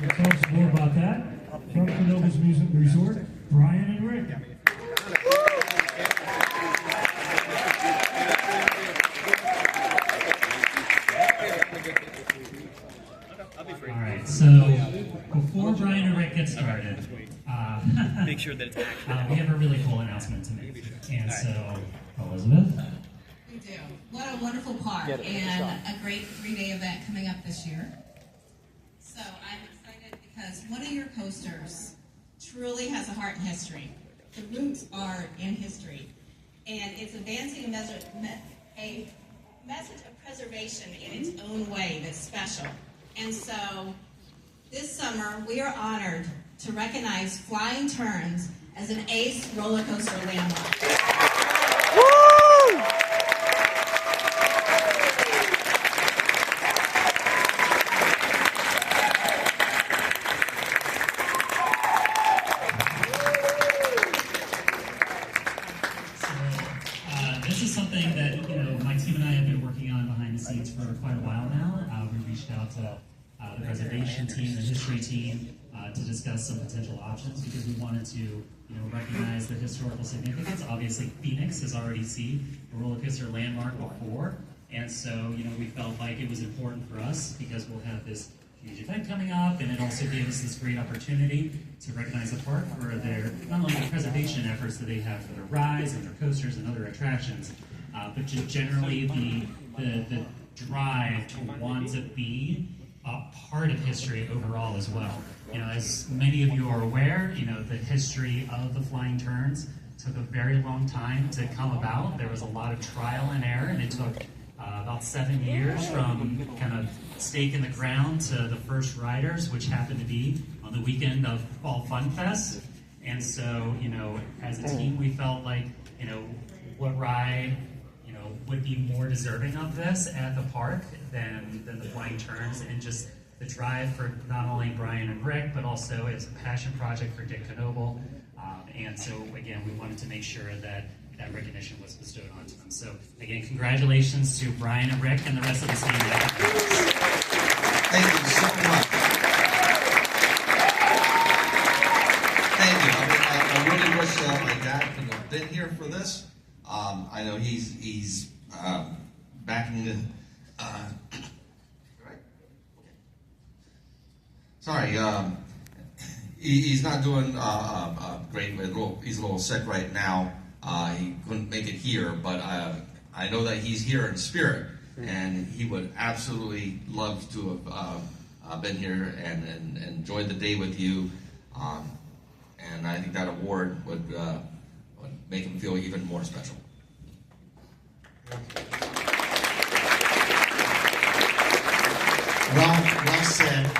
To tell us more about that, from Knoebels Music Resort, Brian and Rick. All right, so before Brian and Rick get started, make sure that it's actually. we have a really cool announcement to make. And so, Elizabeth? We do. What a wonderful park and a great 3-day event coming up this year. So I'm excited because one of your coasters truly has a heart in history. The roots are in history. And it's advancing a message of preservation in its own way that's special. And so this summer we are honored to recognize Flying Turns as an ACE roller coaster landmark. Woo! This is something that my team and I have been working on behind the scenes for quite a while now. We reached out to the preservation team, the history team, to discuss some potential options because we wanted to recognize the historical significance. Obviously, Phoenix has already seen a roller coaster landmark before, and so we felt like it was important for us because we'll have this huge event coming up, and it also gave us this great opportunity to recognize the park for their not only the preservation efforts that they have for their rides and their coasters and other attractions, but just generally the drive to want to be a part of history overall as well. As many of you are aware, the history of the Flying Turns took a very long time to come about. There was a lot of trial and error, and it took about 7 years from kind of stake in the ground to the first riders, which happened to be on the weekend of Fall Fun Fest. And so, as a team, we felt like, what ride, would be more deserving of this at the park than the Flying Turns, and just the drive for not only Brian and Rick, but also it's a passion project for Dick Knoebels. And so, again, we wanted to make sure that recognition was bestowed onto them. So, again, congratulations to Brian and Rick and the rest of the team. Thank you so much. Thank you. I really wish my dad could have been here for this. I know he's backing the. Right? Sorry, he's not doing great. He's a little sick right now. He couldn't make it here, but I know that he's here in spirit, and he would absolutely love to have been here and enjoyed the day with you. And I think that award would make him feel even more special. Well said.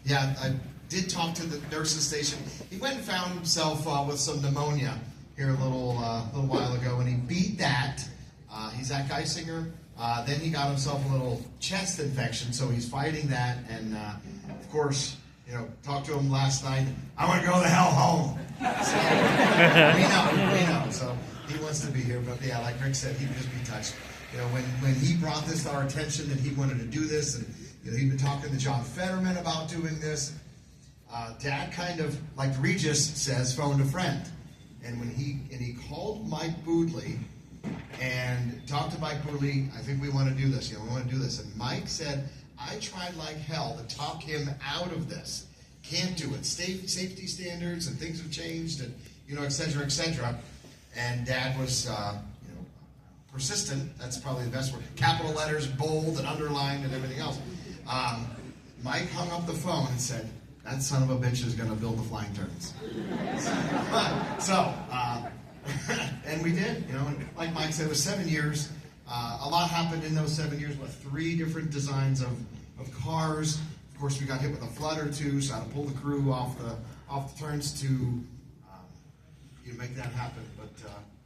Yeah, I did talk to the nurse's station. He went and found himself with some pneumonia here a little while ago, and he beat that. He's Zach Geisinger. Then he got himself a little chest infection, so he's fighting that. And of course, talked to him last night. I want to go the hell home. So we know. So he wants to be here, but yeah, like Rick said, he'd just be touched. When he brought this to our attention that he wanted to do this, and he'd been talking to John Fetterman about doing this. Dad kind of, like Regis says, phoned a friend. And when he called Mike Boodley and talked to Mike Boodley, I think we want to do this. We want to do this. And Mike said, I tried like hell to talk him out of this. Can't do it. Safety standards and things have changed, and et cetera, et cetera. And Dad was, persistent. That's probably the best word. Capital letters, bold and underlined, and everything else. Mike hung up the phone and said, that son of a bitch is going to build the Flying Turns. And we did. Like Mike said, it was 7 years. A lot happened in those 7 years. 3 different designs of cars. Of course, we got hit with a flood or two, so I had to pull the crew off the turns to make that happen. But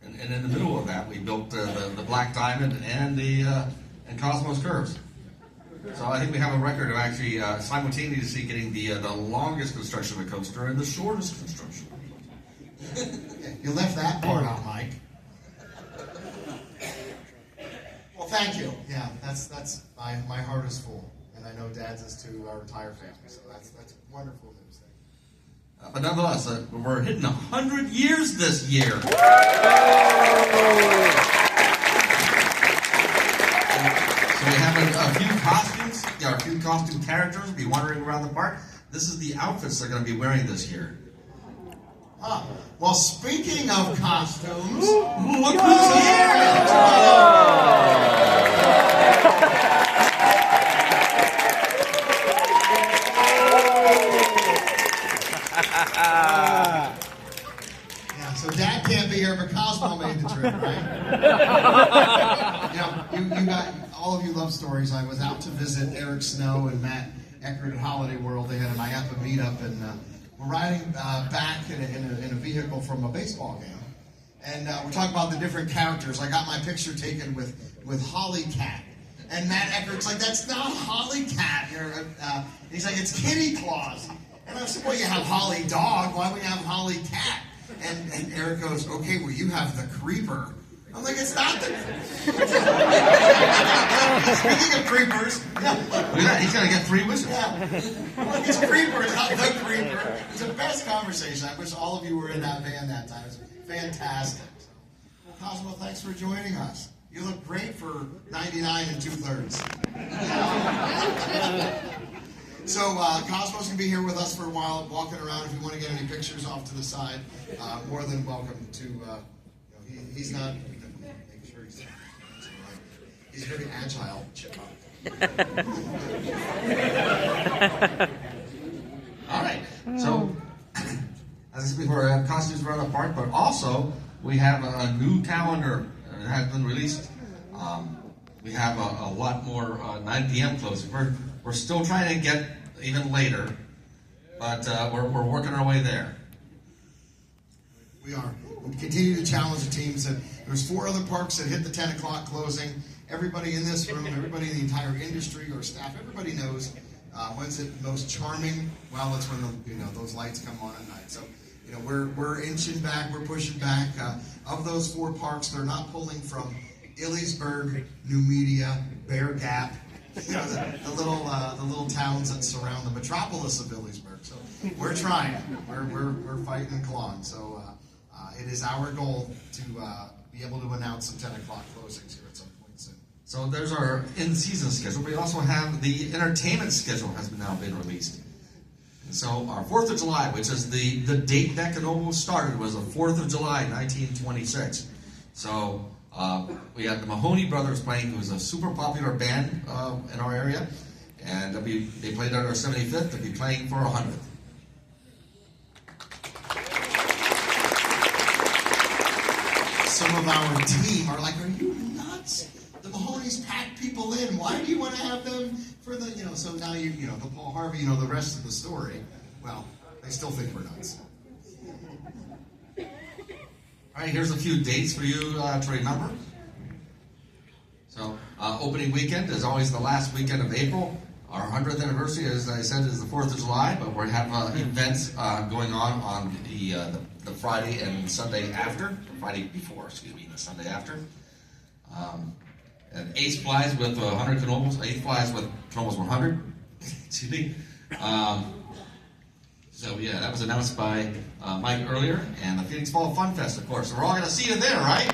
and in the middle of that, we built the Black Diamond and Cosmos Curves. So I think we have a record of actually simultaneously getting the longest construction of a coaster and the shortest construction. You left that part out, Mike. Well, thank you. Yeah, that's my heart is full, and I know Dad's is to our entire family. So that's wonderful news. But nonetheless, we're hitting 100 years this year. So we have a few costumes, a few costume characters will be wandering around the park. This is the outfits they're going to be wearing this year. Well, speaking of costumes, look who's here! Yeah, so Dad can't be here, but Cosmo made the trip, right? You got, all of you love stories. I was out to visit Eric Snow and Matt Eckert at Holiday World. They had a Napa meetup, and we're riding back in a vehicle from a baseball game. And we're talking about the different characters. I got my picture taken with Holly Cat. And Matt Eckert's like, that's not Holly Cat. He's like, it's Kitty Claus. And I said, well, you have Holly Dog. Why would you have Holly Cat? And Eric goes, okay, well, you have the Creeper. I'm like, it's not the... Speaking of creepers... He's going to get 3 wishes. Yeah. It's Creeper, not the Creeper. It's the best conversation. I wish all of you were in that van that time. It's fantastic. Well, Cosmo, thanks for joining us. You look great for 99 2/3. So Cosmo's going to be here with us for a while, walking around. If you want to get any pictures off to the side, more than welcome to... he's not... Make sure he's right. He's very agile. All right. So, as I said before, we have costumes around the park, but also we have a new calendar that has been released. We have a lot more 9 p.m. closing. We're still trying to get even later, but we're working our way there. We are. We continue to challenge the teams. There's 4 other parks that hit the 10 o'clock closing. Everybody in this room, everybody in the entire industry or staff, everybody knows when's it most charming. Well, it's when those lights come on at night. So we're inching back, we're pushing back. Of those 4 parks, they're not pulling from Ellisburg, New Media, Bear Gap, the little towns that surround the metropolis of Ellisburg. So we're trying. We're fighting and clawing. So it is our goal to be able to announce some 10 o'clock closings here at some point soon. So there's our in-season schedule. We also have the entertainment schedule has now been released. And so our 4th of July, which is the date that Knoebels started, was the 4th of July, 1926. So we have the Mahoney Brothers playing, who is a super popular band in our area. And they played on our 75th. They'll be playing for 100th. Some of our team are like, are you nuts? The Mahoney's packed people in. Why do you want to have them for the, so now the Paul Harvey, the rest of the story. Well, they still think we're nuts. All right, here's a few dates for you to remember. So, opening weekend is always the last weekend of April. Our 100th anniversary, as I said, is the 4th of July, but we have events going on the Friday and Sunday after. The Friday before, the Sunday after. And Ace flies with 100 Knoebels. Ace flies with Knoebels 100. Excuse me. So yeah, that was announced by Mike earlier, and the Phoenix Fall Fun Fest, of course. So we're all going to see you there, right?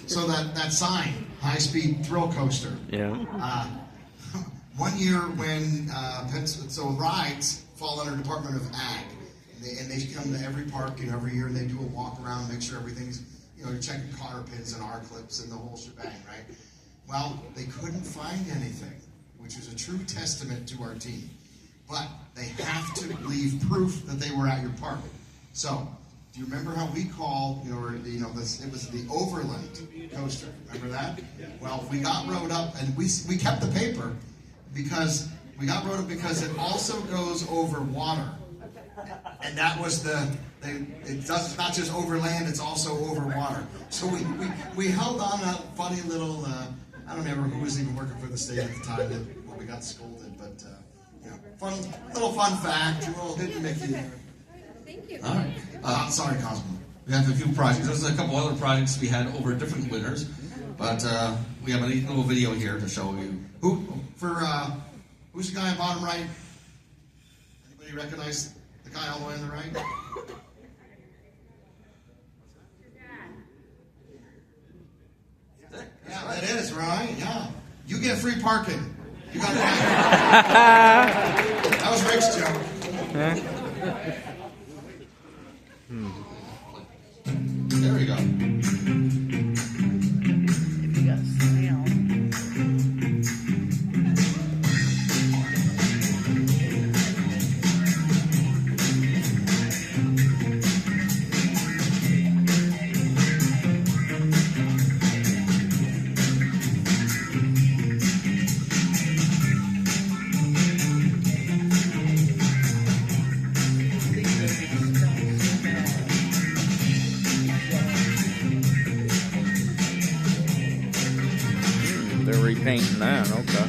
So that sign, high-speed thrill coaster. Yeah. One year when rides fall under Department of Ag, and they come to every park, every year, and they do a walk around, make sure everything's, you're checking cotter pins and R clips and the whole shebang, right? Well, they couldn't find anything, which is a true testament to our team. But they have to leave proof that they were at your park. So, do you remember how we called, it was the Overland coaster? Remember that? Well, we got wrote up, and we kept the paper because it also goes over water. And that was it's not just over land, it's also over water. So we held on a funny little, I don't remember who was even working for the state at the time when we got scolded, but fun fact, a little hidden Mickey there. Thank you. All right. Sorry, Cosmo. We have a few projects. There's a couple other projects we had over different winners. But we have a neat little video here to show you. Who's the guy on bottom right? Anybody recognize the guy all the way on the right? Yeah, that is right. Yeah, you get free parking. You got it. That was Rick's joke. There we go. They're repainting that, okay.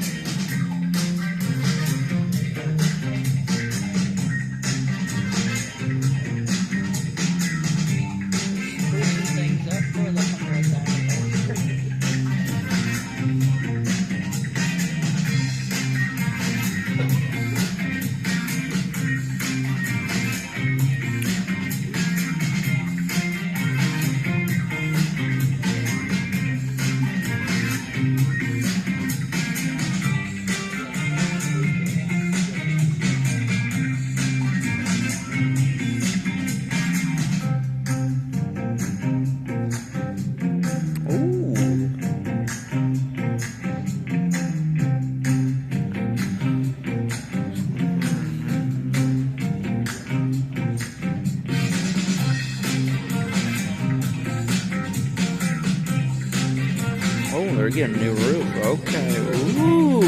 Oh, they're getting a new roof. Okay. Ooh.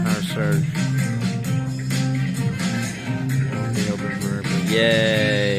Our surge. Won't be open forever. Yay.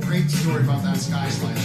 Great story about that sky slider.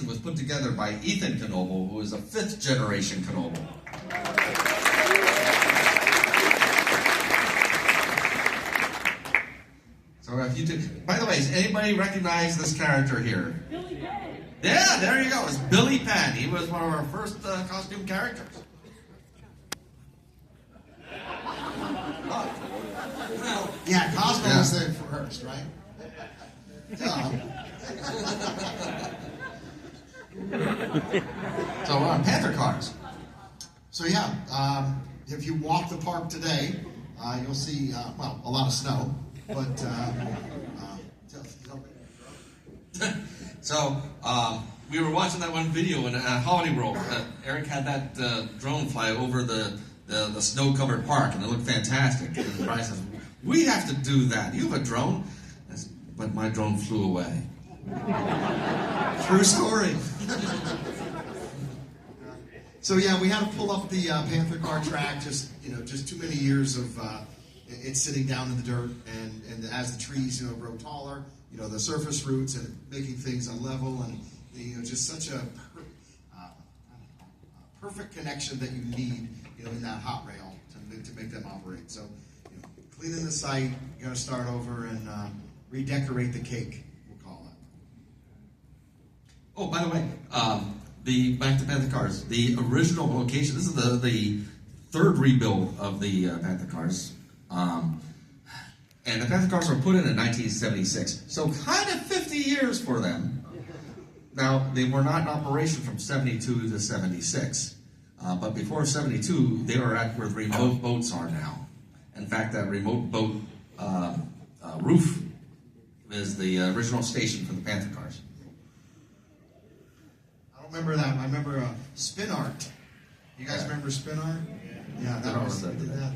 Was put together by Ethan Knoebel, who is a 5th generation Knoebel. So if you did, by the way, does anybody recognize this character here? Billy Penn. Yeah, there you go. It's Billy Penn. He was one of our first costume characters. Yeah, Cosmo was there first, right? So we're on Panther cars. So yeah, if you walk the park today, you'll see well, a lot of snow, but So we were watching that one video in Holiday World. Eric had that drone fly over the snow-covered park, and it looked fantastic. And Brian says, "We have to do that. You have a drone?" I said, "But my drone flew away." true story. So yeah, we had to pull up the Panther car track. Just too many years of it sitting down in the dirt, and as the trees grow taller, the surface roots and making things unlevel, and just such a perfect connection that you need in that hot rail to make them operate. So cleaning the site, you got to start over and redecorate the cake. We'll call it. Oh, by the way, back to Panther cars. The original location. This is the third rebuild of the Panther cars. And the Panther cars were put in 1976, so kind of 50 years for them. Now, they were not in operation from 72 to 76, but before 72, they were at where the remote boats are now. In fact, that remote boat roof is the original station for the Panther cars. I don't remember that. I remember Spin Art. You guys remember Spin Art? Yeah, that was that. that.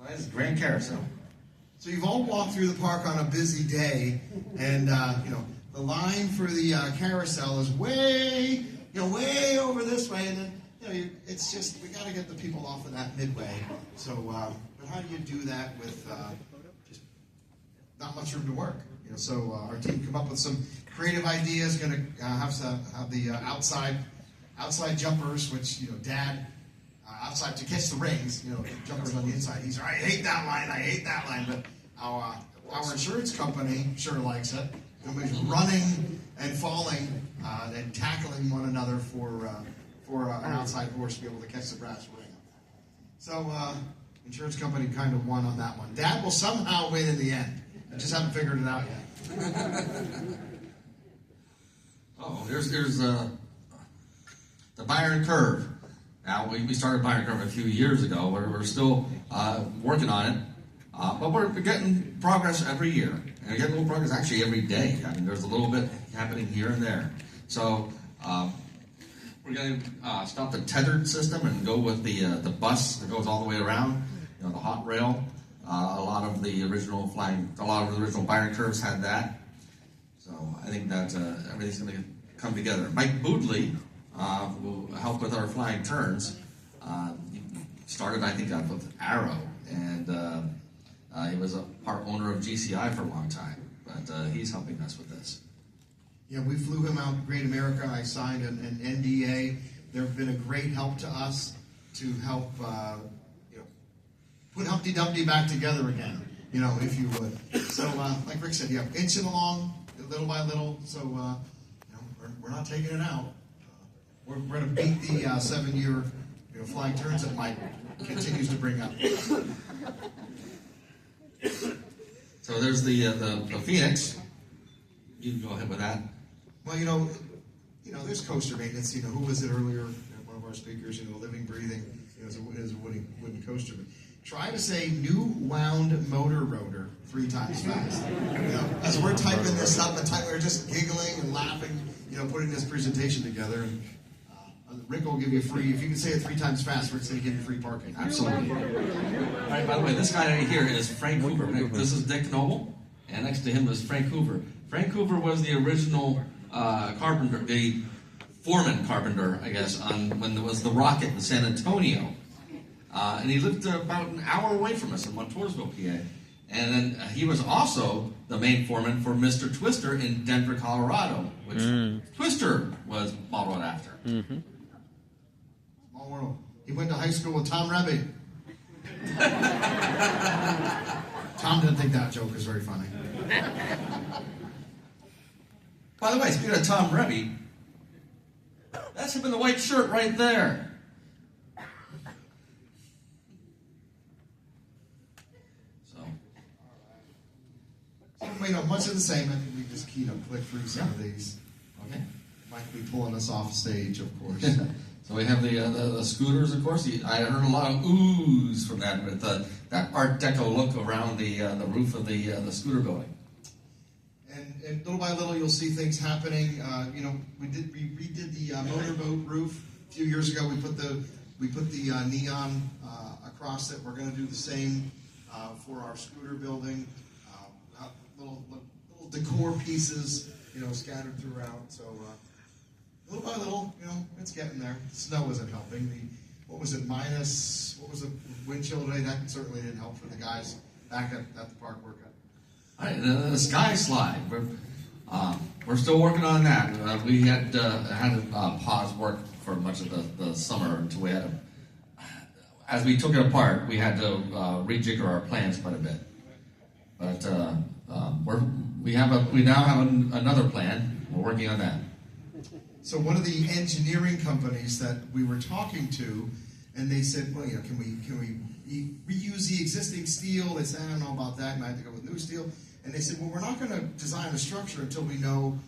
This is Grand Carousel. So you've all walked through the park on a busy day, and the line for the carousel is way over this way, and then it's just we got to get the people off of that midway. So, but how do you do that with just not much room to work? So our team come up with some creative ideas. Going to have the outside jumpers, which Dad. Outside to catch the rings, jumpers on the inside. He's I hate that line. But our insurance company sure likes it. Everybody's running and falling and tackling one another for an outside horse to be able to catch the brass ring. So insurance company kind of won on that one. Dad will somehow win in the end. I just haven't figured it out yet. Oh, there's the Byron Curve. Now, we started Byron Curve a few years ago. We're still working on it, but we're getting progress every year. And we get a little progress actually every day. I mean, there's a little bit happening here and there. So we're going to stop the tethered system and go with the bus that goes all the way around, the hot rail. A lot of the original Byron Curves had that. So I think that everything's going to come together. Mike Boodley will help with our flying turns. He started, I think, out with Arrow, and he was a part owner of GCI for a long time, but he's helping us with this. Yeah, we flew him out to Great America. I signed an NDA. They've been a great help to us to help put Humpty Dumpty back together again, if you would. So, like Rick said, inching along little by little, so we're not taking it out. We're going to beat the 7-year flying turns that Mike continues to bring up. So there's the Phoenix. You can go ahead with that. Well, there's coaster maintenance. Who was it earlier? One of our speakers. Living, breathing. Is a wooden coaster. But try to say new wound motor rotor 3 times fast. As we're typing this up, we're just giggling and laughing. Putting this presentation together and. Rick will give you free, if you can say it 3 times fast, Rick's going to give you free parking. Absolutely. All right, by the way, this guy right here is Frank Hoover. This is Dick Knoebel, and next to him is Frank Hoover. Frank Hoover was the original carpenter, the foreman carpenter, I guess, when there was the Rocket in San Antonio. And he lived about an hour away from us in Montoursville, PA. And then he was also the main foreman for Mr. Twister in Denver, Colorado, which Twister was modeled after. Mm-hmm. Small world. He went to high school with Tom Rebbe. Tom didn't think that joke was very funny. By the way, speaking of Tom Rebbe, that's him in the white shirt right there. Much of the same. I think we just click through some of these. Okay. Might be pulling us off stage, of course. So we have the scooters, of course. I heard a lot of oohs from that, with that Art Deco look around the roof of the scooter building. And little by little, you'll see things happening. We redid the motorboat roof a few years ago. We put the neon across it. We're going to do the same for our scooter building. Little decor pieces, scattered throughout. So little by little, it's getting there. Snow isn't helping. What was the wind chill today? That certainly didn't help for the guys back at the park working. All right, the sky slide. We're still working on that. We had to pause work for much of the summer until we had as we took it apart, we had to rejigger our plans quite a bit. But we now have another plan. We're working on that. So one of the engineering companies that we were talking to, and they said, well, can we reuse the existing steel? They said, I don't know about that. I had to go with new steel. And they said, well, we're not going to design a structure until we know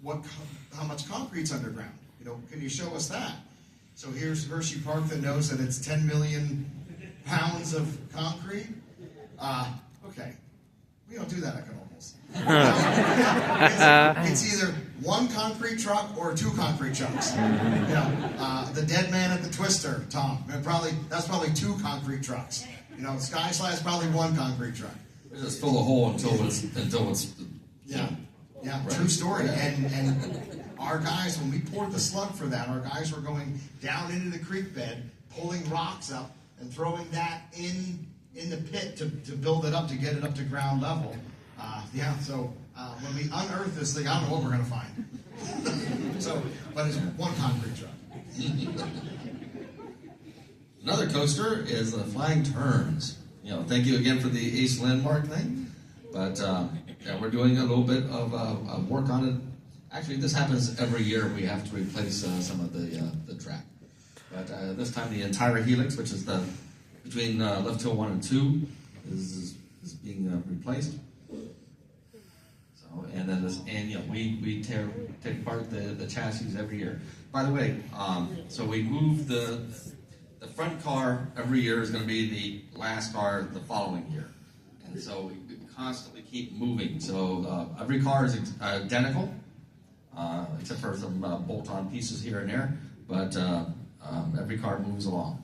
how much concrete's underground. Can you show us that? So here's Hershey Park that knows that it's 10 million pounds of concrete. Okay, we don't do that at Knoebels. It's either one concrete truck or two concrete trucks. The dead man at the Twister, Tom. That's probably two concrete trucks. Sky Slide is probably one concrete truck. We just fill the hole until it's yeah, right. True story. And our guys, when we poured the slug for that, our guys were going down into the creek bed, pulling rocks up and throwing that in the pit to build it up, to get it up to ground level. So when we unearth this thing, I don't know what we're going to find. But it's one concrete truck. Another coaster is the Flying Turns. Thank you again for the Ace Landmark thing. But we're doing a little bit of work on it. Actually, this happens every year. We have to replace some of the track. But this time the entire helix, which is between Left Hill 1 and 2, is being replaced. So, and then we take apart the chassis every year. By the way, so we move the front car every year is going to be the last car the following year, and so we constantly keep moving. So every car is identical, except for some bolt-on pieces here and there, but every car moves along.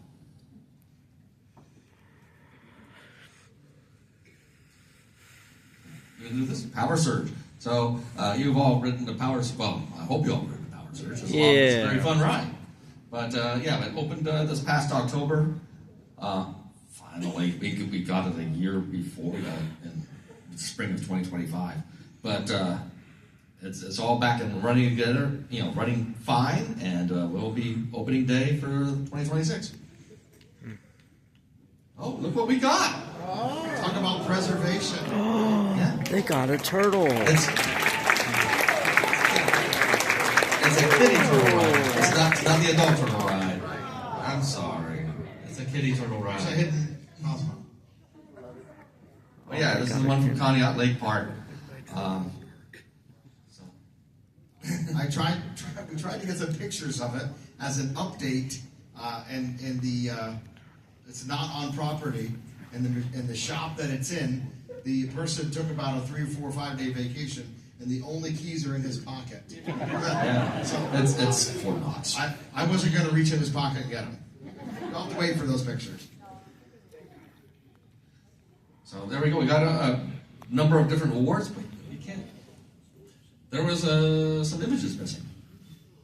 We're going to do this Power Surge. So you've all ridden the Power Surge. Well, I hope you all ridden the Power Surge. It's a very fun ride. But it opened this past October. Finally, we got it a year before, in the spring of 2025. But it's all back and running together, running fine, and will be opening day for 2026. Oh, look what we got! Talk about preservation. Yeah. They got a turtle. It's a kiddie turtle ride. It's not the adult turtle ride. I'm sorry. It's a kiddie turtle ride. It's a hidden Cosmo. Oh yeah, this is the one from Conneaut Lake Park. We tried to get some pictures of it as an update, and it's not on property, and the shop that it's in, the person took about a 3 or 4 or 5 day vacation, and the only keys are in his pocket. Yeah, so it's Fort Knox. I wasn't going to reach in his pocket and get them. I'll have to wait for those pictures. So there we go. We got a number of different awards, but you can't. There was some images missing.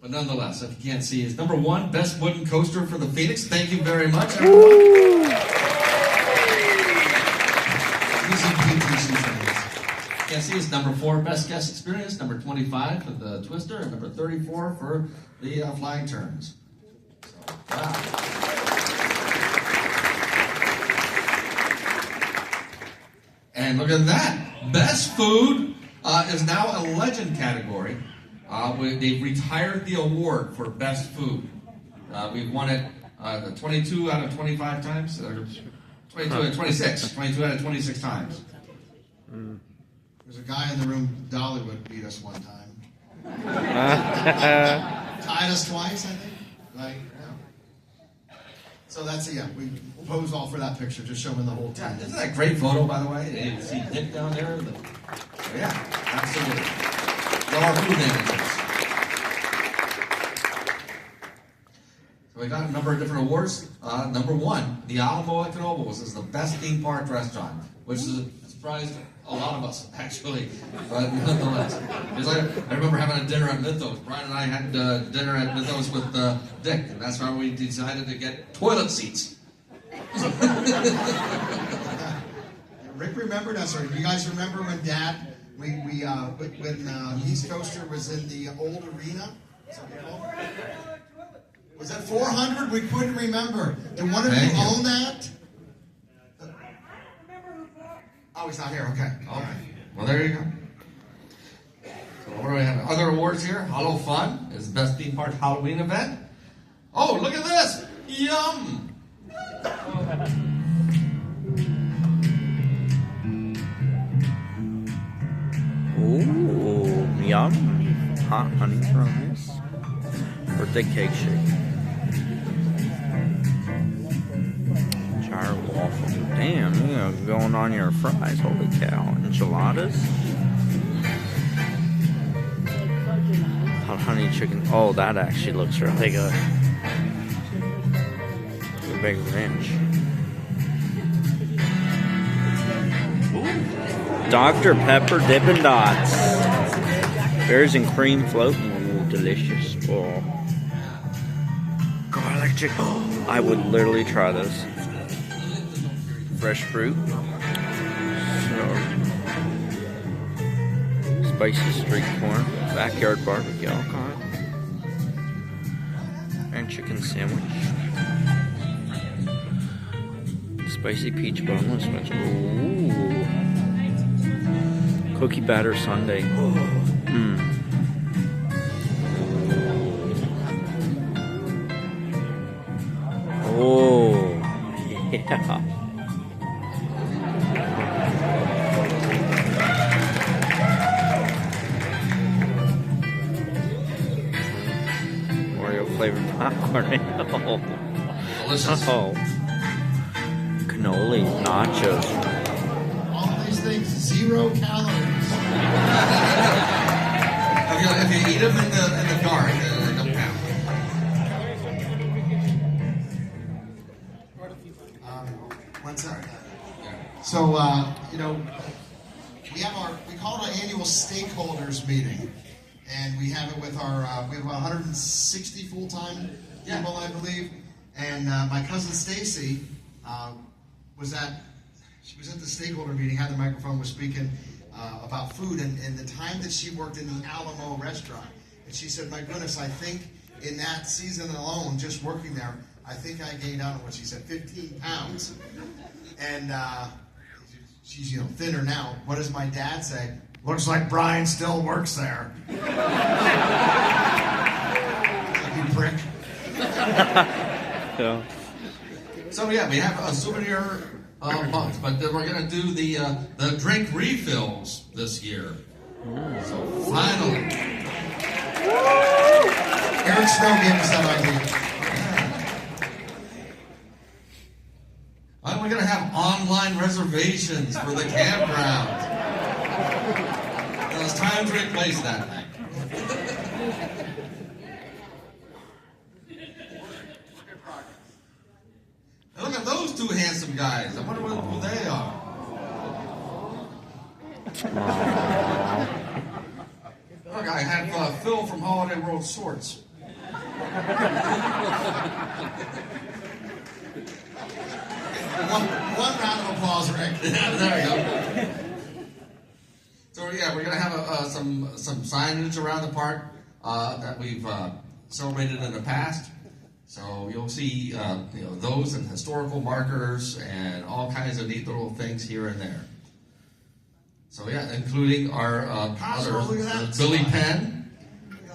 But nonetheless, if you can't see, it's number 1, Best Wooden Coaster for the Phoenix. Thank you very much, everyone. Can't see, it's number 4, Best Guest Experience. Number 25 for the Twister, and number 34 for the Flying Turns. So, wow. And look at that. Best Food is now a legend category. They've retired the award for Best Food. We've won it 22 out of 25 times. 22 out of 26 times. There's a guy in the room, Dollywood beat us one time. Tied us twice, I think. Right? Yeah. So that's it, yeah. We pose all for that picture, just showing the whole team. Yeah, isn't that a great photo, by the way? You see Dick down there? Yeah, absolutely. So our food managers. So we got a number of different awards. Number one, the Alamo at Knoebels is the best theme park restaurant, which is surprised a lot of us, actually, but nonetheless. Because I remember having a dinner at Mythos. Brian and I had dinner at Mythos with Dick, and that's why we decided to get toilet seats. Rick remembered us, or you guys remember when Dad, when East Coaster was in the old arena? Was that 400? We couldn't remember. Did one of you own that? Oh, he's not here. Okay. All right. Well, there you go. So what do we have? Other awards here. Hollow Fun is the best theme park Halloween event. Oh, look at this! Yum! Ooh, yum. Hot honey fries. Birthday cake shake. Jar waffle. Damn, you know, going on your fries. Holy cow. Enchiladas. Hot honey chicken. Oh, that actually looks really good. A big ranch. Dr. Pepper Dippin' Dots. Berries and cream floating. Ooh, delicious. Oh. Garlic chicken. Oh, I would literally try this. Fresh fruit. So, spicy street corn. Backyard barbecue. Okay. And chicken sandwich. Spicy peach boneless. Ooh. Cookie batter sundae. Oh, yeah. Oreo flavored popcorn. Oh. Delicious. Oh. Cannoli, nachos. All of these things, 0 calories. If you eat them in the dark, they don't count. One second. So, we call it our annual stakeholders meeting. And we have it with we have 160 full-time people, I believe. And my cousin Stacy was at the stakeholder meeting, had the microphone, was speaking about food and the time that she worked in the Alamo restaurant. And she said, my goodness, I think in that season alone, just working there, I think I gained, I don't know what she said, 15 pounds. And she's, thinner now. What does my dad say? Looks like Brian still works there. You prick. Yeah. So yeah, we have a souvenir month, but then we're going to do the drink refills this year. So finally, Eric Snow gave us that idea. and we're going to have online reservations for the campground. It's time to replace that thing. And look at those two handsome guys. I wonder who they are. Look, I have Phil from Holiday World Sorts. One round of applause, Rick. There you go. So yeah, we're gonna have some signage around the park that we've celebrated in the past. So you'll see those and historical markers and all kinds of neat little things here and there. So yeah, including our Billy Penn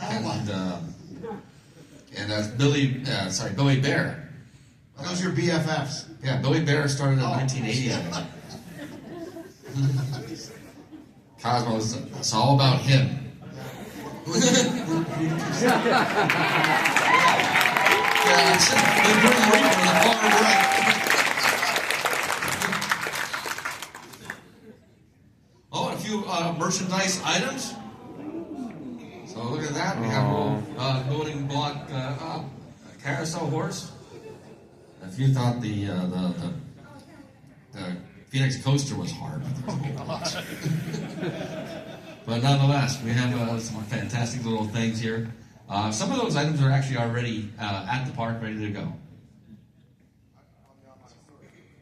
and that's Billy Bear. Those are your BFFs. Yeah, Billy Bear started in 1980. Cosmos, it's all about him. Yeah, it's the Grim Reaper, the far right. Oh, and a few merchandise items. So look at that. We have a little building block carousel horse. If you thought the Phoenix coaster was hard, but nonetheless, we have some fantastic little things here. Some of those items are actually already at the park, ready to go.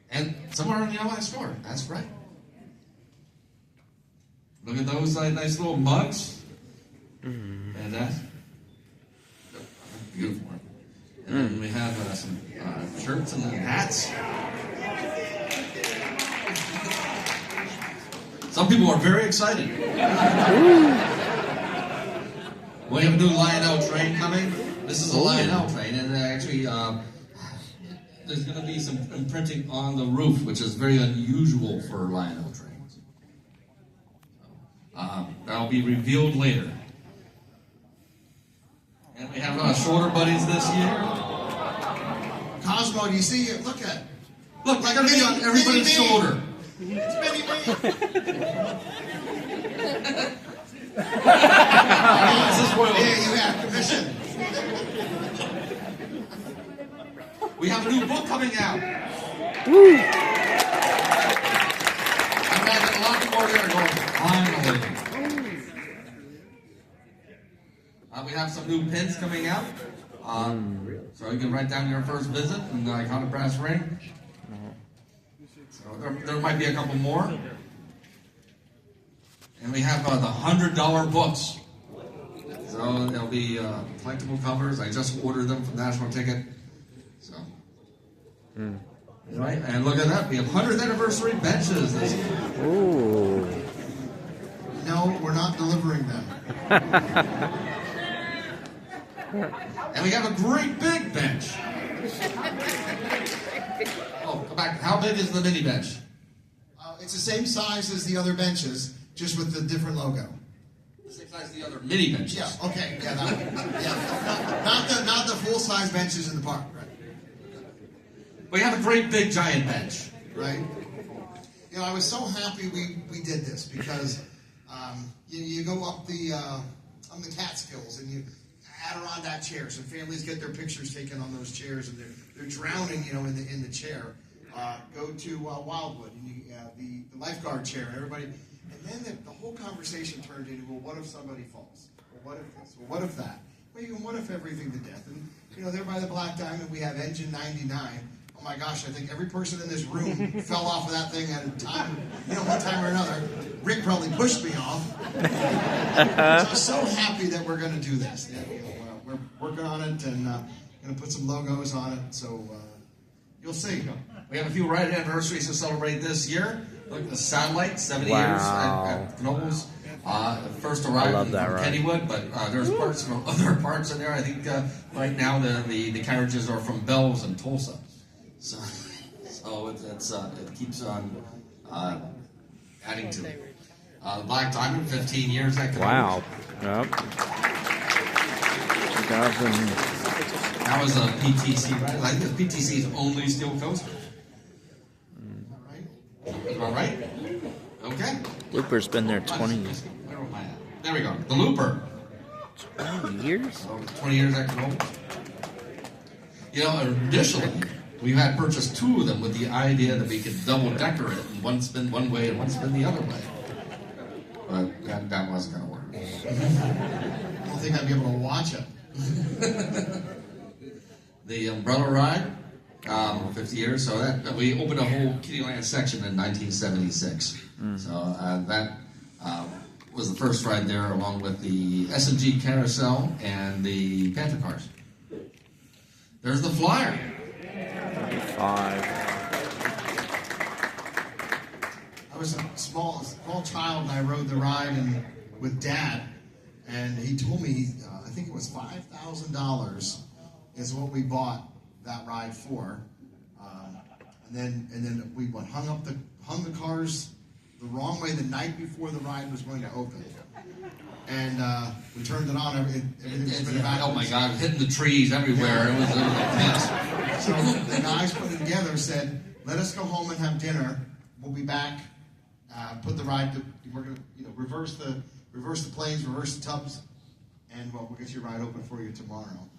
And some are in the online store. That's right. Look at those nice little mugs. Fantastic. Beautiful. And then we have some shirts and hats. Some people are very excited. We have a new Lionel train coming. This is a Lionel train, and actually there's going to be some imprinting on the roof, which is very unusual for Lionel trains. That'll be revealed later. And we have shoulder buddies this year. Cosmo, do you see it? Look at it. Look, it's going to be on everybody's shoulder. It's Minnie Me. Yeah, you have commission. We have a new book coming out. I imagine a lot more there going, finally. We have some new pins coming out. So you can write down your first visit in the iconic brass ring. So there might be a couple more. And we have the $100 books. So there'll be collectible covers. I just ordered them from National Ticket. So, right, and look at that. We have 100th anniversary benches this year. Ooh. No, we're not delivering them. And we have a great big bench. Oh, go back. How big is the mini bench? It's the same size as the other benches, just with the different logo. The same size as the other mini benches. Yeah, okay, yeah, that one. Yeah. Not the full-size benches in the park, right? We have a great big giant bench. Right? You know, I was so happy we did this because you go up on the Catskills and you Adirondack chairs, and families get their pictures taken on those chairs, and they're drowning, in the chair. Go to Wildwood, and you the lifeguard chair, and everybody, and then the whole conversation turned into, well, what if somebody falls? Well, what if this? Well, what if that? Well, even what if everything to death? And there by the Black Diamond, we have Engine 99. Oh my gosh, I think every person in this room fell off of that thing at a time, one time or another. Rick probably pushed me off. So I'm so happy that we're going to do this. We're working on it and going to put some logos on it, so you'll see. We have a few right anniversaries to celebrate this year. Look at the satellite, 70 Wow. years at Knoebels. First arrived from Kennywood, but there's parts from other parts in there. I think right now the carriages are from Bells and Tulsa. So it keeps on adding to it. Black Diamond, 15 years at Knoebels. Wow. Yep. 2000. That was a PTC, right? I think it's PTC's only steel coaster. Is that right? Okay. Looper's been there 20 years. Where am I at? There we go. The Looper. 20 years? So 20 years at Knoebels. Initially, we had purchased two of them with the idea that we could double decker it and one spin one way and one spin the other way. But that wasn't going to work. I don't think I'd be able to watch it. The Umbrella Ride, 50 years. So that we opened a whole Kittyland section in 1976. So that was the first ride there, along with the S&G Carousel and the Panther Cars. There's the Flyer. 5. I was a small child, and I rode the ride with Dad, and he told me, I think it was $5,000 is what we bought that ride for, and then we hung the cars the wrong way the night before the ride was going to open. And we turned it on. Everything's been backwards. Oh my God, hitting the trees everywhere. It was a mess. So the guys put it together, said, let us go home and have dinner. We'll be back. Put the ride. We're going to reverse the planes, reverse the tubs, and we'll get your ride open for you tomorrow.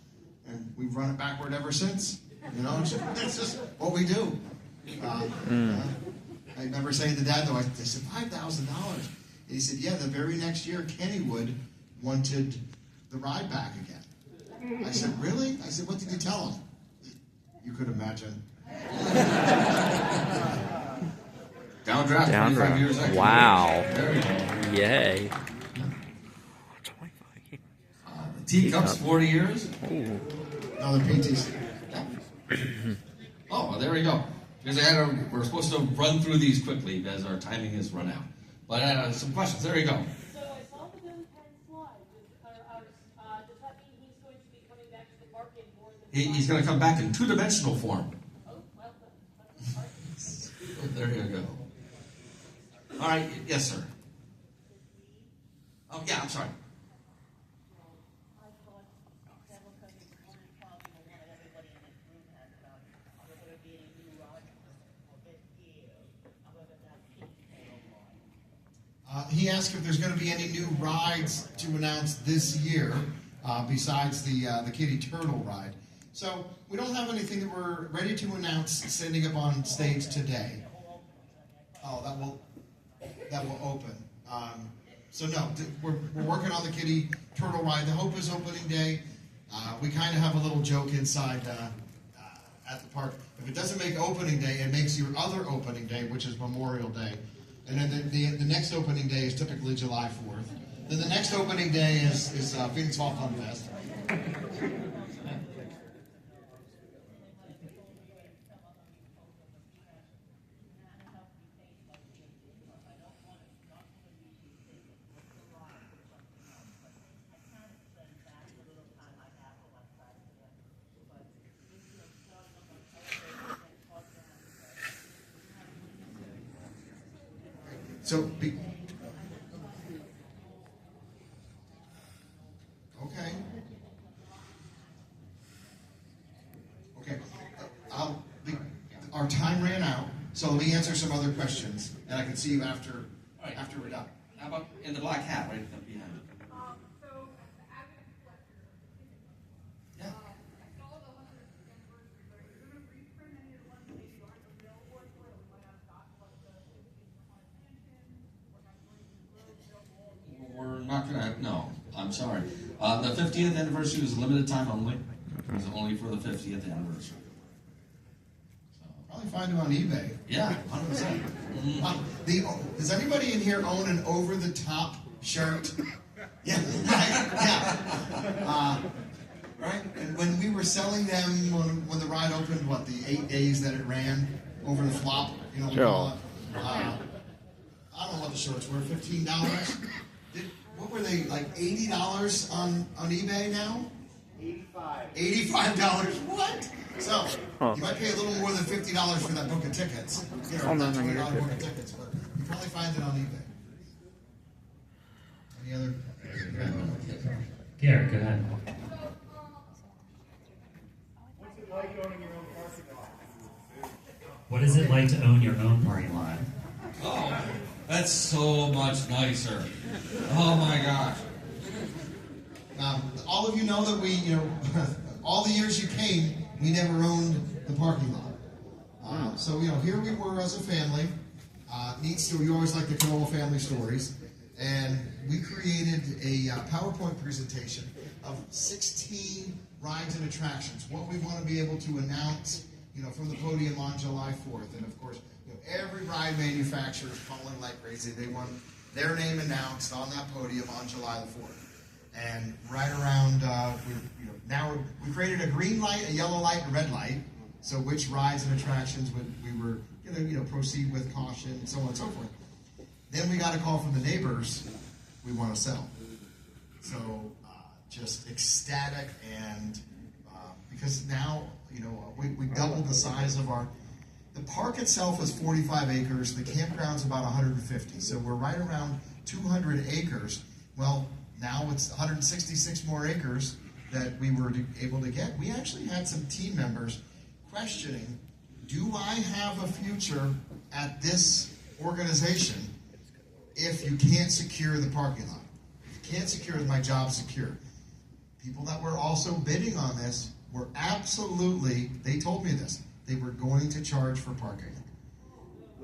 And we've run it backward ever since. It's just what we do. I remember saying to Dad, though, I said, $5,000. And he said, yeah, the very next year, Kennywood wanted the ride back again. I said, really? I said, what did you tell him? You could imagine. Downdraft, 25 years ago. Wow. There we go. Yay. The teacups, 40 years. Ooh. Another PTC. Oh, well, there we go. Because we're supposed to run through these quickly as our timing has run out. But some questions. There you go. So I saw the Bill Penn slide. Does that mean he's going to be coming back to the park in more than He's going to come back in two-dimensional form. Oh, well done. There you go. All right. Yes, sir. Oh, yeah, I'm sorry. He asked if there's going to be any new rides to announce this year besides the Kitty Turtle ride. So we don't have anything that we're ready to announce standing up on stage today. Oh, that will open. So no, we're working on the Kitty Turtle ride. The Hope is opening day. We kind of have a little joke inside at the park. If it doesn't make opening day, it makes your other opening day, which is Memorial Day. And then the next opening day is typically July 4th. Then the next opening day is Phoenix Fall Fun Fest. Okay. Our time ran out, so let me answer some other questions, and I can see you after we're done. How about in the black hat right up behind you? Yeah. We're not going to, no, I'm sorry. The 50th anniversary was limited time only. It was only for the 50th anniversary. Probably find them on eBay. Yeah, 100%. Does anybody in here own an over-the-top shirt? Yeah, right? Yeah. Right? And when we were selling them, when the ride opened, the 8 days that it ran over the flop, we call it. I don't know what the shorts were, $15? What were they, like $80 on eBay now? $85. What? So, you might pay a little more than $50 for that book of tickets. That $20 book of tickets, but you probably find it on eBay. Any other? Garrett, go ahead. What is it like to own your own parking lot? Oh, that's so much nicer. Oh my gosh. All of you know that we, all the years you came, we never owned the parking lot. So, here we were as a family. Neat story. You always like the Knoebels family stories. And we created a PowerPoint presentation of 16 rides and attractions. What we want to be able to announce, from the podium on July 4th. And of course, every ride manufacturer is calling like crazy. They want their name announced on that podium on July the 4th. And right around, we created a green light, a yellow light, and a red light. So which rides and attractions we were going to proceed with caution, and so on and so forth. Then we got a call from the neighbors. We want to sell. So just ecstatic, and because now we doubled the size of The park itself is 45 acres. The campground's about 150. So we're right around 200 acres. Well, now it's 166 more acres that we were able to get. We actually had some team members questioning, do I have a future at this organization if you can't secure the parking lot? If you can't secure my job secure. People that were also bidding on this were absolutely, they told me this, they were going to charge for parking.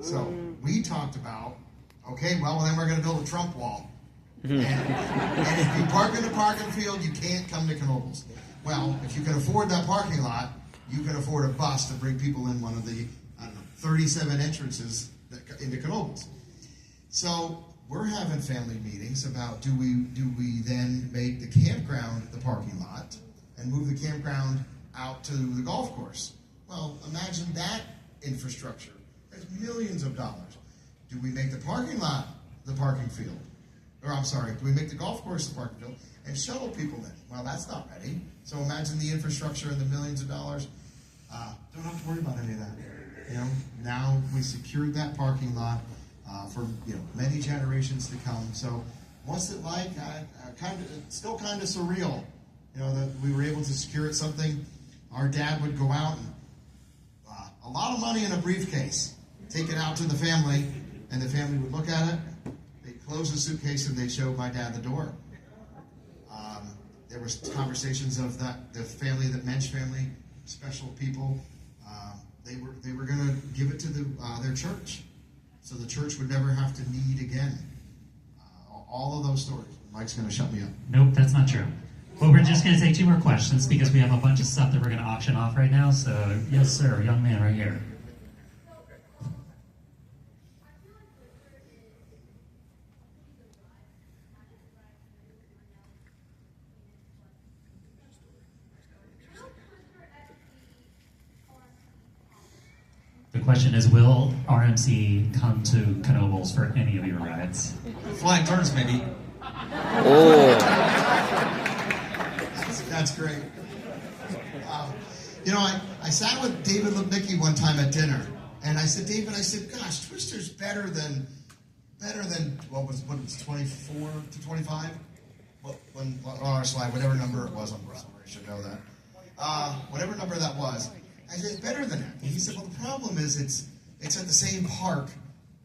So we talked about, okay, well then we're going to build a Trump wall. And if you park in the parking field, you can't come to Knoebels. Well, if you can afford that parking lot, you can afford a bus to bring people in one of the, 37 entrances into Knoebels. So we're having family meetings about do we then make the campground the parking lot and move the campground out to the golf course? Well, imagine that infrastructure. That's millions of dollars. Do we make the parking lot the parking field? Or I'm sorry, do we make the golf course the parking field and shuttle people in? Well, that's not ready. So imagine the infrastructure and the millions of dollars. Don't have to worry about any of that. You know, now we secured that parking lot for many generations to come. So what's it like? It's still kind of surreal. You know, that we were able to secure it. Something our dad would go out and a lot of money in a briefcase, take it out to the family, and the family would look at it. They'd close the suitcase and they'd show my dad the door. There was conversations of the family, the Mensch family, special people. They were going to give it to their church, so the church would never have to need again. All of those stories. Mike's going to shut me up. Nope, that's not true. Well, we're just going to take 2 more questions because we have a bunch of stuff that we're going to auction off right now. So, yes, sir, young man right here. The question is, will RMC come to Knoebels for any of your rides? Flying turns, maybe. Oh. That's great. I sat with David Lipnicki one time at dinner, and I said, David, gosh, Twister's better than what was 24 to 25? On our slide, whatever number it was, I'm sorry, I should know that. Whatever number that was, I said, it's better than that. And he said, well, the problem is it's at the same park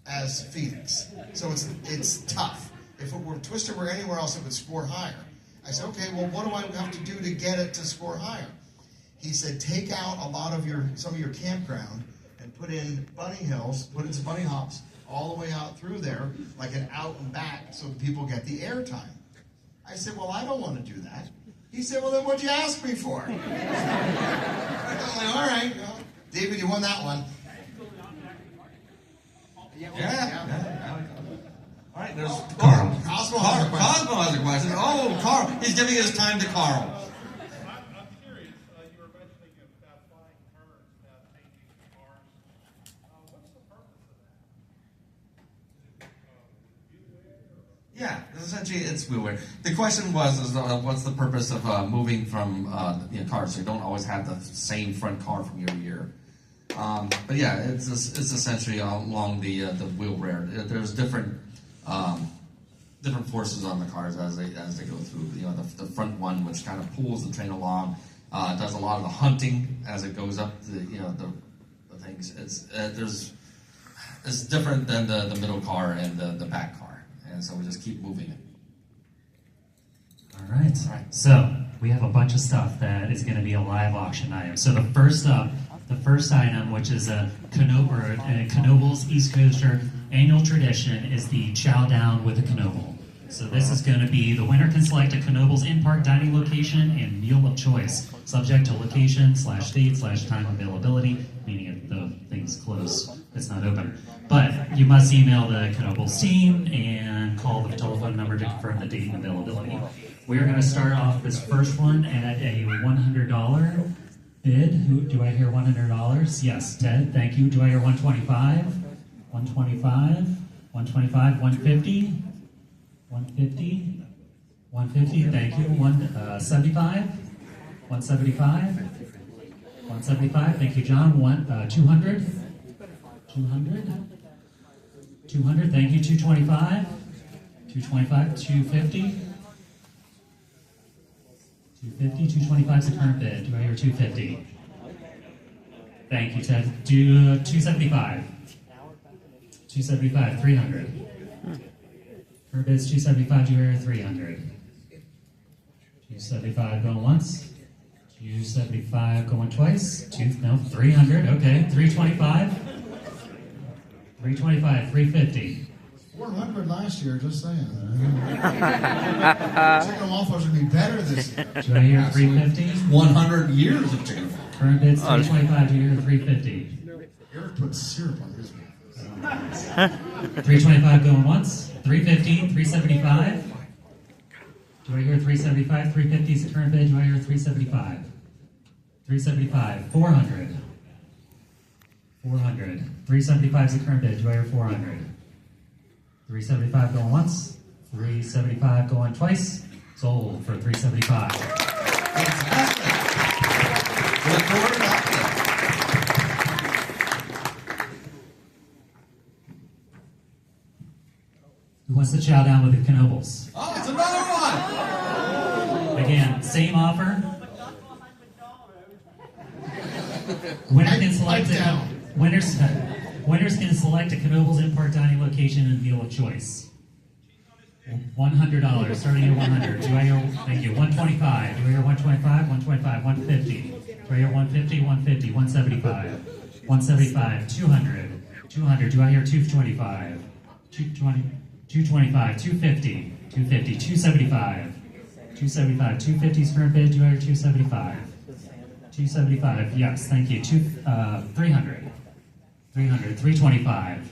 as Phoenix, so it's tough. If Twister were anywhere else, it would score higher. I said, okay, well, what do I have to do to get it to score higher? He said, take out some of your campground and put in bunny hills, put in some bunny hops all the way out through there, like an out and back, so people get the air time. I said, well, I don't want to do that. He said, well, then what'd you ask me for? I'm like, all right, well, David, you won that one. Yeah. All right, there's Carl. Cosmo has a question. Oh, Carl. He's giving his time to Carl. I'm curious. You were mentioning about flying turns, about changing cars. What's the purpose of that? Yeah, essentially it's wheelwear. The question was, what's the purpose of moving from cars? So you don't always have the same front car from year to year. But yeah, it's essentially along the wheel rear. There's different forces on the cars as they go through. The front one, which kind of pulls the train along, does a lot of the hunting as it goes up. The things. It's different than the middle car and the back car, and so we just keep moving it. All right. So we have a bunch of stuff that is going to be a live auction item. So the first item, which is a Knoebels East Coaster annual tradition, is the Chow Down with a Knoebel. So this is going to be, the winner can select a Knoebels in-park dining location and meal of choice, subject to location /date /time availability, meaning if the thing's closed, it's not open. But you must email the Knoebels team and call the telephone number to confirm the date and availability. We're going to start off this first one at a $100 bid. Do I hear $100? Yes, Ted, thank you. Do I hear $125? $125? $125? $150? $150? $150, thank you. $175? $175? $175, thank you, John. $200? 200. 200, thank you. 225. 225, 250. 250, 225 is the current bid. Do I hear 250? Thank you, Ted. Do 275. 275, 300. Current bid is 275. Do I hear 300? 275 going once. 275 going twice. 300. Okay, 325. 325, 350. 400 last year, just saying. Chicken waffles would be better this year. Do I hear 350? 100 years of chicken. Current bid's 325. Do you hear 350? Eric put syrup on his one. 325 going once. 350, 375. Do I hear 375? 350 is the current bid. Do I hear 375? 375, 400. 400. 375 is the current bid. Do I hear 400? 375 going once. 375 going twice. Sold for 375. Fantastic. Look forward to that. Who wants to chow down with the Knoebels? Oh, it's another one. Again, same offer. Winner can select winners can select a Knoebels in-park dining location and meal of choice. $100, starting at 100. Do I hear, thank you, 125. Do I hear 125? 125, 150. Do I hear 150? 150, 175. 175, 200. 200, do I hear 225? 220, 225, 250. 250, 275. 275, 250 is current bid. Do I hear 275? 275, yes, thank you. 300. 300, 325.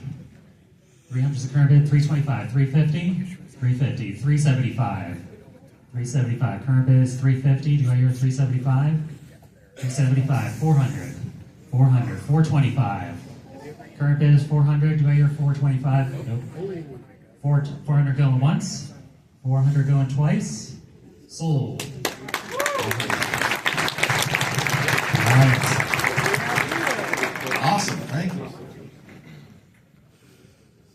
300 is the current bid. 325, 350. 350, 375. 375, current bid is 350. Do I hear 375? 375, 400. 400, 425. Current bid is 400. Do I hear 425? Nope. 400 going once. 400 going twice. Sold. Right. Awesome, thank you.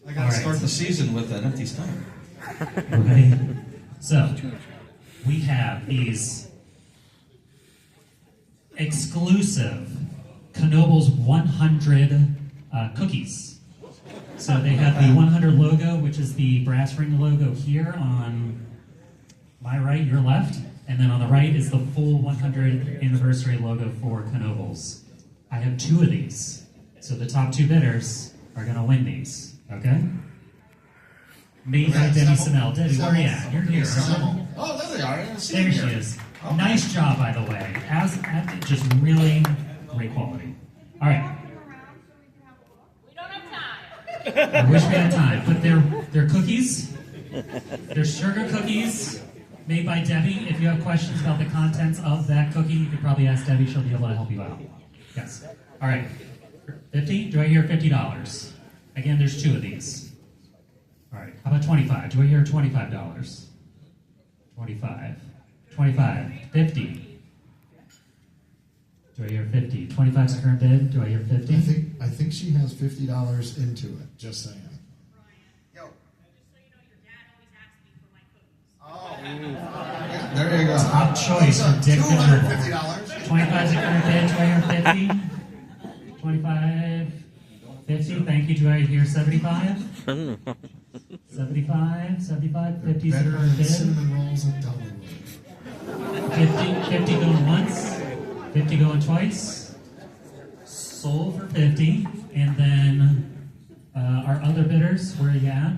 I gotta start the season with an empty stomach. Right. So, we have these exclusive Knoebels 100 cookies. So they have the 100 logo, which is the brass ring logo here on my right, your left, and then on the right is the full 100 anniversary logo for Knoebels. I have 2 of these, so the top 2 bidders are going to win these, okay? Made by Debbie Simmel. Debbie, where are you at? You're here. Oh, there they are. I didn't see There them she here. is. Nice job, by the way. Just really great quality. All right. We don't have time. I wish we had time, but they're cookies. They're sugar cookies made by Debbie. If you have questions about the contents of that cookie, you could probably ask Debbie. She'll be able to help you out. Yes. All right. 50? Do I hear $50? Again, there's 2 of these. All right. How about 25? Do I hear $25? 25. 25. 50. Do I hear 50? 25 is the current bid. Do I hear 50? I think she has $50 into it. Just saying. Yo. There you go. Top choice for Dick $250. Knoebels. 25 is the current bid. Do I hear 50? 25. 50. Thank you. Do I hear 75? 75. 75. 50 is the Better current than bid. cinnamon rolls at Dollywood. 50 going once, 50 going twice, sold for 50, and then our other bidders, where are you at?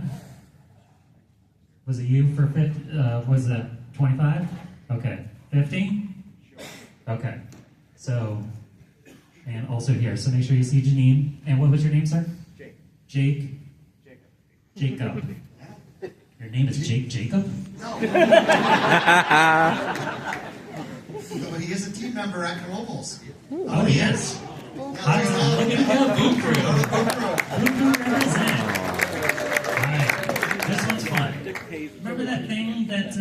Was it you for 50, was it 25? Okay, 50? Okay, so, and also here, so make sure you see Janine, and what was your name, sir? Jake. Jacob. Your name is Jake Jacob? No. But he is a team member at Knoebels. Oh, he is. Look at him go, Boot Crew. Boot Crew represent. All right, this one's fun. Remember that thing that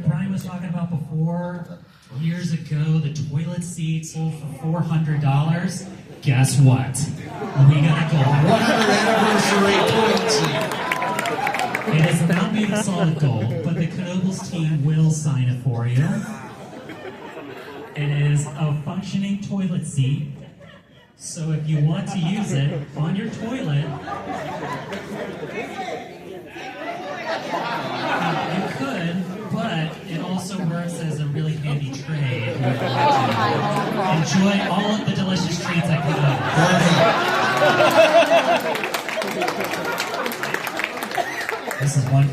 Brian was talking about before? Years ago, the toilet seat sold for $400. Guess what? We got gold. 100th anniversary toilet seat. It is about being solid gold, but the Knoebels team will sign it for you. It is a functioning toilet seat, so if you want to use it on your toilet, you could, but it also works as a really handy tray if you would like to enjoy all of the delicious treats I put This is one.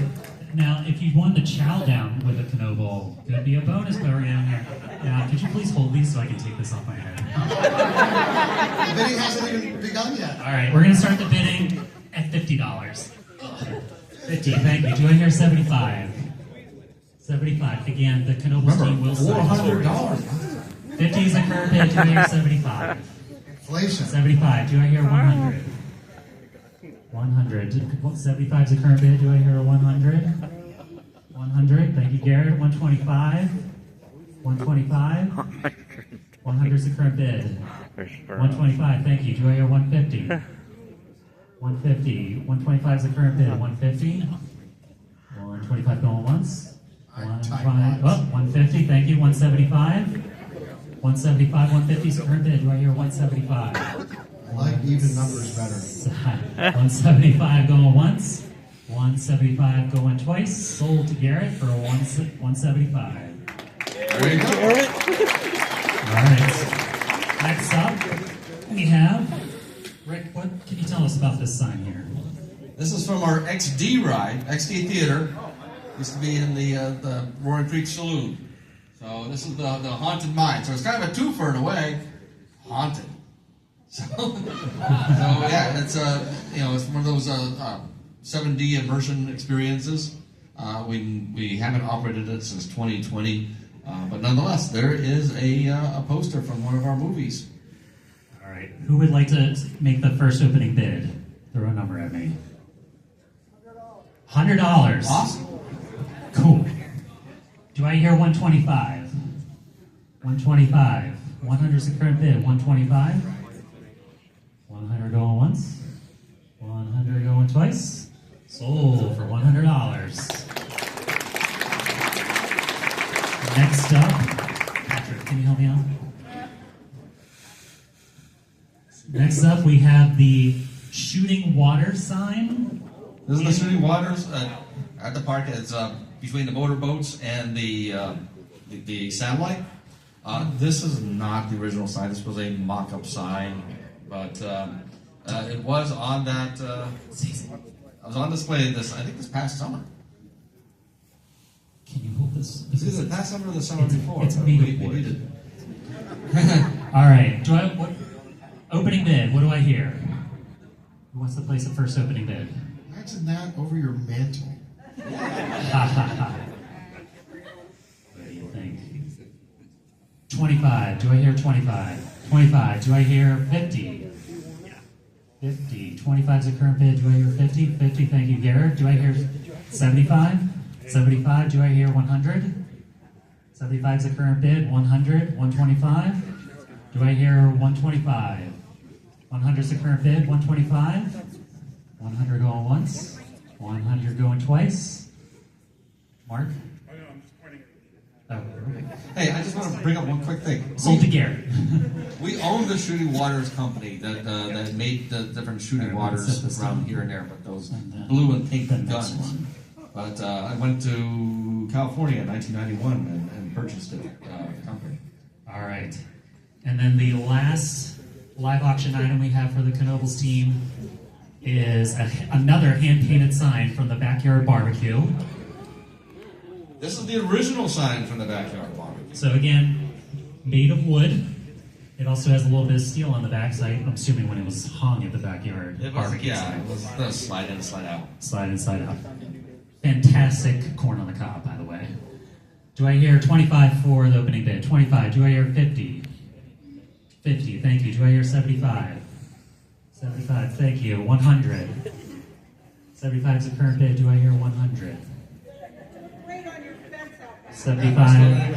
Now, if you want to chow down with a Knoebel, could be a bonus program here. Now, could you please hold these so I can take this off my head? The bidding hasn't even begun yet. All right, we're going to start the bidding at $50. 50, thank you. Do I hear 75? 75. Again, the Knoebels team will sign $400. 50 is a current bid. Do I hear 75? Inflation. 75. Do I hear 100? 100. 75 is a current bid. Do I hear a 100? 100. Thank you, Garrett. 125. 125. 100 is the current bid. 125. Thank you. Do I hear 150? 150. 125 is the current bid. 150. 125 going once. 150. Thank you. 175. 175. 150 is the current bid. Do I hear 175? I like even numbers better. 175 going once. 175 going twice. Sold to Garrett for 175. There you go. All right. Next up, we have Rick. What can you tell us about this sign here? This is from our XD ride, XD Theater. Used to be in the Roaring Creek Saloon. So this is the Haunted Mine. So it's kind of a twofer in a way. Haunted. So yeah, it's it's one of those 7D immersion experiences. We haven't operated it since 2020, but nonetheless, there is a poster from one of our movies. All right, who would like to make the first opening bid? Throw a number at me. $100. Awesome. Cool. Do I hear 125? 125. 100 is the current bid. 125. 100 going once. 100 going twice. Sold for $100. Next up, Patrick, can you help me out? Next up, we have the shooting water sign. This is the shooting waters at the park. It's between the motorboats and the satellite. This is not the original sign. This was a mock-up sign, but it was on that. I was on display this past summer. Can you hold this? This is the past summer or the summer before. It's we made of wood. did it. All right. Opening bid? What do I hear? Who wants to place the first opening bid? Imagine that over your mantle. What do you think? 25. Do I hear 25? 25. Do I hear 50? 50. 25 is the current bid. Do I hear 50? 50. Thank you, Garrett. Do I hear 75? 75. Do I hear 100? 75 is the current bid. 100. 125. Do I hear 125? 100 is the current bid. 125. 100 going once. 100 going twice. Mark? Oh, no, I'm just pointing. Oh, okay. Hey, I just want to bring up one quick thing. Sold to Garrett. We own the Shooting Waters company that made the different shooting waters around here and there, but those blue and pink guns. But I went to California in 1991 and purchased it, the company. All right. And then the last live auction item we have for the Knoebels team is another hand-painted sign from the Backyard Barbecue. This is the original sign from the Backyard Barbecue. So again, made of wood. It also has a little bit of steel on the back side. I'm assuming when it was hung at the Backyard Barbecue. Yeah, it was the slide in, slide out. Slide in, slide out. Fantastic corn on the cob, by the way. Do I hear 25 for the opening bid? 25. Do I hear 50? 50. Thank you. Do I hear 75? 75. Thank you. 100. 75 is the current bid. Do I hear 100? 75.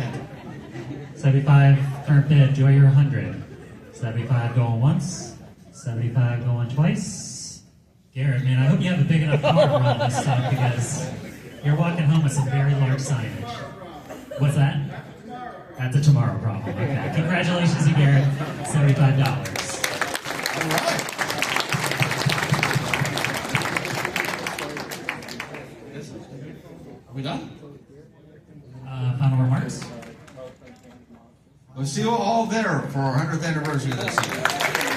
75 current bid. Do I hear 100? 75 going once. 75 going twice. Garrett, man, I hope you have a big enough car for all this stuff because you're walking home with some very large signage. What's that? That's a tomorrow problem. Okay. Congratulations to Garrett. $75. All right. Are we done? Final remarks? We'll see you all there for our 100th anniversary this year.